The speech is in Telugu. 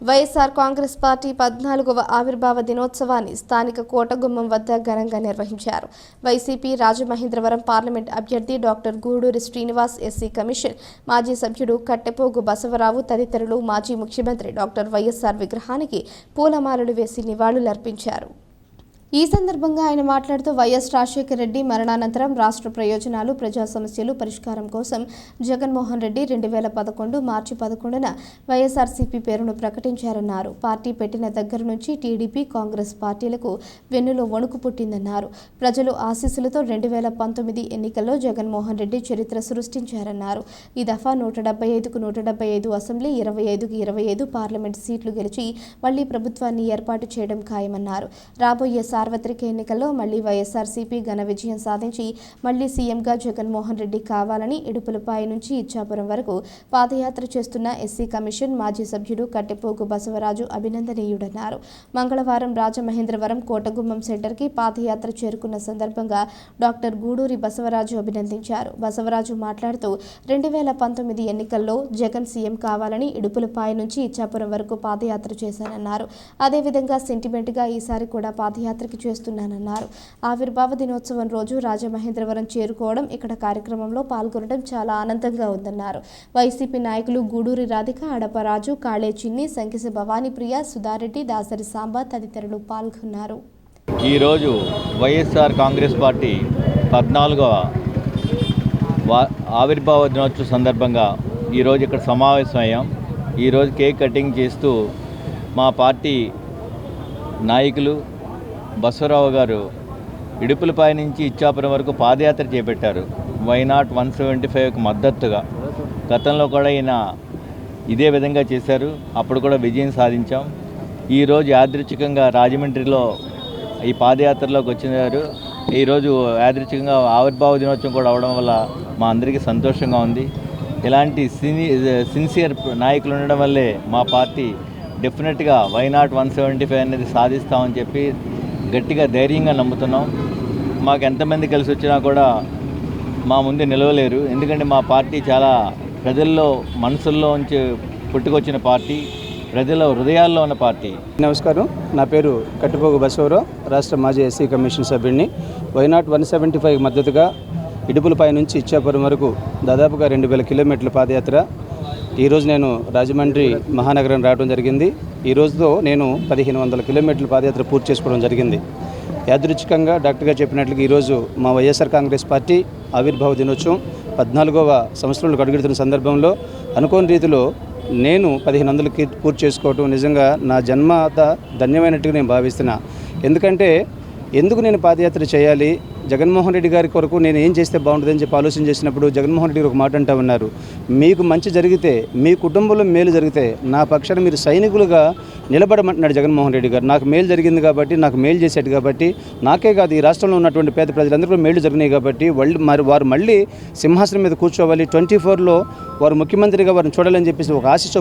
వైఎస్ఆర్ కాంగ్రెస్ పార్టీ 14వ ఆవిర్భావ దినోత్సవాన్ని స్థానిక కోటగుమ్మం వద్ద ఘనంగా నిర్వహించారు. వైసీపీ రాజమహేంద్రవరం పార్లమెంట్ అభ్యర్థి doctor Guduri Srinivas, SC commission మాజీ సభ్యుడు కట్టెపోగు బసవరావు తదితరులు మాజీ ముఖ్యమంత్రి డాక్టర్ వైఎస్ఆర్ విగ్రహానికి పూలమాలలు వేసి నివాళులర్పించారు. ఈ సందర్భంగా ఆయన మాట్లాడుతూ వైఎస్ రాజశేఖర రెడ్డి మరణానంతరం రాష్ట్ర ప్రయోజనాలు, ప్రజా సమస్యలు పరిష్కారం కోసం జగన్మోహన్ రెడ్డి 2011 మార్చి 11న వైఎస్ఆర్సీపీ పేరును ప్రకటించారన్నారు. పార్టీ పెట్టిన దగ్గర నుంచి టీడీపీ, కాంగ్రెస్ పార్టీలకు వెన్నులో వణుకు పుట్టిందన్నారు. ప్రజలు ఆశీస్సులతో 2019 ఎన్నికల్లో జగన్మోహన్ రెడ్డి చరిత్ర సృష్టించారన్నారు. ఈ దఫా 175కు 175 అసెంబ్లీ, 25కి 25 పార్లమెంట్ సీట్లు గెలిచి మళ్లీ ప్రభుత్వాన్ని ఏర్పాటు చేయడం ఖాయమన్నారు. రాబోయే సార్వత్రిక ఎన్నికల్లో మళ్లీ వైఎస్ఆర్సీపీ ఘన విజయం సాధించి మళ్లీ సీఎంగా జగన్మోహన్ రెడ్డి కావాలని ఇడుపులపాయ నుంచి ఇచ్చాపురం వరకు పాదయాత్ర చేస్తున్న ఎస్సీ కమిషన్ మాజీ సభ్యుడు కట్టెపోగు బసవరాజు అభినందనీయుడన్నారు. మంగళవారం రాజమహేంద్రవరం కోటగుమ్మం సెంటర్కి పాదయాత్ర చేరుకున్న సందర్భంగా డాక్టర్ గూడూరి బసవరాజు అభినందించారు. బసవరాజు మాట్లాడుతూ 2019 ఎన్నికల్లో జగన్ సీఎం కావాలని ఇడుపులపాయ నుంచి ఇచ్చాపురం వరకు పాదయాత్ర చేశానన్నారు. అదేవిధంగా సెంటిమెంట్గా ఈసారి కూడా పాదయాత్రకి చేస్తున్నానన్నారు. ఆవిర్భావ దినోత్సవం రోజు రాజమహేంద్రవరం చేరుకోవడం, ఇక్కడ కార్యక్రమంలో పాల్గొనడం చాలా ఆనందంగా ఉందన్నారు. వైసీపీ నాయకులు గూడూరి రాధిక, అడపరాజు, కాళే చిన్ని, సంకిస భవానీప్రియ, సుధారెడ్డి, దాసరి సాంబా తదితరులు పాల్గొన్నారు. ఈరోజు వైఎస్ఆర్ కాంగ్రెస్ పార్టీ 14వ ఆవిర్భావ దినోత్సవం సందర్భంగా ఈరోజు ఇక్కడ సమావేశమయ్యాం. ఈరోజు కేక్ కటింగ్ చేస్తూ మా పార్టీ నాయకులు బసవరావు గారు ఇడుపులపాయ నుంచి ఇచ్చాపురం వరకు పాదయాత్ర చేపట్టారు. వైనాట్ 175కు మద్దతుగా. గతంలో కూడా ఈయన ఇదే విధంగా చేశారు. అప్పుడు కూడా విజయం సాధించాం. ఈరోజు యాదృచ్ఛికంగా రాజమండ్రిలో ఈ పాదయాత్రలోకి వచ్చినారు. ఈరోజు యాదృచ్ఛికంగా ఆవిర్భావ దినోత్సవం కూడా అవడం వల్ల మా అందరికీ సంతోషంగా ఉంది. ఇలాంటి సిన్సియర్ నాయకులు ఉండడం వల్లే మా పార్టీ డెఫినెట్గా వైనాట్ 175 అనేది సాధిస్తామని చెప్పి గట్టిగా ధైర్యంగా నమ్ముతున్నాం. మాకు ఎంతమంది కలిసి వచ్చినా కూడా మా ముందు నిలవలేరు. ఎందుకంటే మా పార్టీ చాలా ప్రజల్లో మనసుల్లో ఉంచి పుట్టుకొచ్చిన పార్టీ, ప్రజల హృదయాల్లో ఉన్న పార్టీ. నమస్కారం, నా పేరు కట్టెపోగు బసవరావు, రాష్ట్ర మాజీ ఎస్సీ కమిషన్ సభ్యుడిని. వైనాట్ 175 మద్దతుగా ఇడుపులపాయ నుంచి ఇచ్చాపురం వరకు దాదాపుగా 2000 కిలోమీటర్ల పాదయాత్ర. ఈరోజు నేను రాజమండ్రి మహానగరం రావడం జరిగింది. ఈ రోజుతో నేను 1500 కిలోమీటర్ల పాదయాత్ర పూర్తి చేసుకోవడం జరిగింది. యాదృచ్ఛికంగా డాక్టర్ గారు చెప్పినట్లుగా ఈరోజు మా వైఎస్ఆర్ కాంగ్రెస్ పార్టీ ఆవిర్భావ దినోత్సవం 14వ సంవత్సరంలో అడుగుతున్న సందర్భంలో అనుకోని రీతిలో నేను 1500కి పూర్తి చేసుకోవటం నిజంగా నా జన్మత ధన్యమైనట్టుగా నేను భావిస్తున్నా. ఎందుకు నేను పాదయాత్ర చేయాలి, జగన్మోహన్ రెడ్డి గారి కొరకు నేను ఏం చేస్తే బాగుంటుందని చెప్పి ఆలోచన చేసినప్పుడు జగన్మోహన్ రెడ్డి గారు ఒక మాట అంటూ ఉన్నారు, మీకు మంచి జరిగితే, మీ కుటుంబంలో మేలు జరిగితే నా పక్షాన మీరు సైనికులుగా నిలబడమంటున్నాడు జగన్మోహన్ రెడ్డి గారు. నాకు మేలు జరిగింది కాబట్టి, నాకు మేలు చేసేది కాబట్టి, నాకే కాదు ఈ రాష్ట్రంలో ఉన్నటువంటి పేద ప్రజలందరూ మేలు జరిగినాయి కాబట్టి వారు మళ్ళీ సింహాసనం మీద కూర్చోవాలి, 24లో వారు ముఖ్యమంత్రిగా వారిని చూడాలని చెప్పేసి ఒక ఆశతో